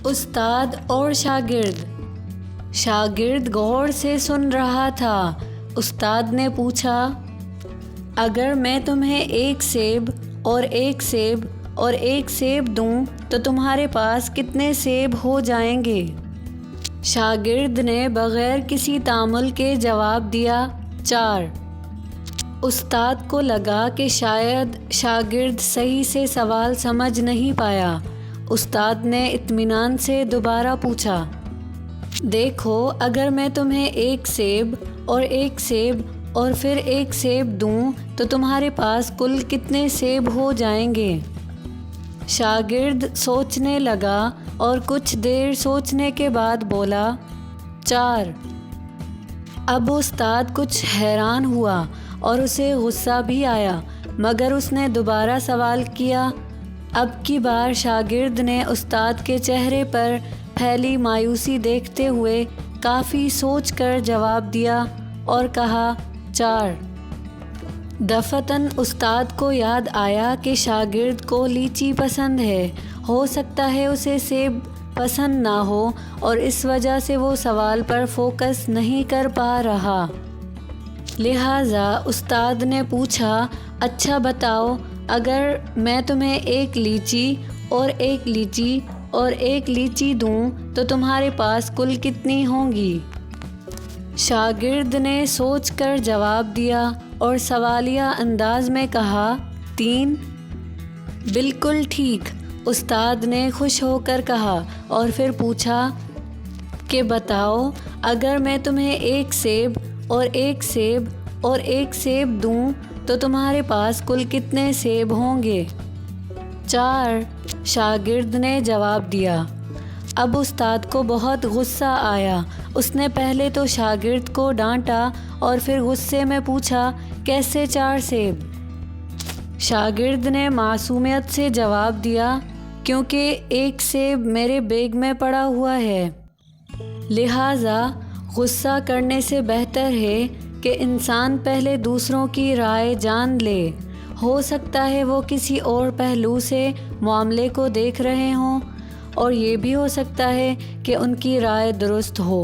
استاد اور شاگرد۔ شاگرد غور سے سن رہا تھا۔ استاد نے پوچھا، اگر میں تمہیں ایک سیب اور ایک سیب اور ایک سیب دوں تو تمہارے پاس کتنے سیب ہو جائیں گے؟ شاگرد نے بغیر کسی تامل کے جواب دیا، 4۔ استاد کو لگا کہ شاید شاگرد صحیح سے سوال سمجھ نہیں پایا۔ استاد نے اطمینان سے دوبارہ پوچھا، دیکھو، اگر میں تمہیں ایک سیب اور ایک سیب اور پھر ایک سیب دوں تو تمہارے پاس کل کتنے سیب ہو جائیں گے؟ شاگرد سوچنے لگا اور کچھ دیر سوچنے کے بعد بولا، 4۔ اب استاد کچھ حیران ہوا اور اسے غصہ بھی آیا، مگر اس نے دوبارہ سوال کیا۔ اب کی بار شاگرد نے استاد کے چہرے پر پھیلی مایوسی دیکھتے ہوئے کافی سوچ کر جواب دیا اور کہا، 4۔ دفعتاً استاد کو یاد آیا کہ شاگرد کو لیچی پسند ہے، ہو سکتا ہے اسے سیب پسند نہ ہو اور اس وجہ سے وہ سوال پر فوکس نہیں کر پا رہا۔ لہٰذا استاد نے پوچھا، اچھا بتاؤ، اگر میں تمہیں ایک لیچی اور ایک لیچی اور ایک لیچی دوں تو تمہارے پاس کل کتنی ہوں گی؟ شاگرد نے سوچ کر جواب دیا اور سوالیہ انداز میں کہا، 3۔ بالکل ٹھیک، استاد نے خوش ہو کر کہا اور پھر پوچھا کہ بتاؤ، اگر میں تمہیں ایک سیب اور ایک سیب اور ایک سیب دوں تو تمہارے پاس کل کتنے سیب ہوں گے؟ 4، شاگرد نے جواب دیا۔ اب استاد کو بہت غصہ آیا۔ اس نے پہلے تو شاگرد کو ڈانٹا اور پھر غصے میں پوچھا، کیسے 4 سیب؟ شاگرد نے معصومیت سے جواب دیا، کیونکہ ایک سیب میرے بیگ میں پڑا ہوا ہے۔ لہٰذا غصہ کرنے سے بہتر ہے کہ انسان پہلے دوسروں کی رائے جان لے۔ ہو سکتا ہے وہ کسی اور پہلو سے معاملے کو دیکھ رہے ہوں، اور یہ بھی ہو سکتا ہے کہ ان کی رائے درست ہو۔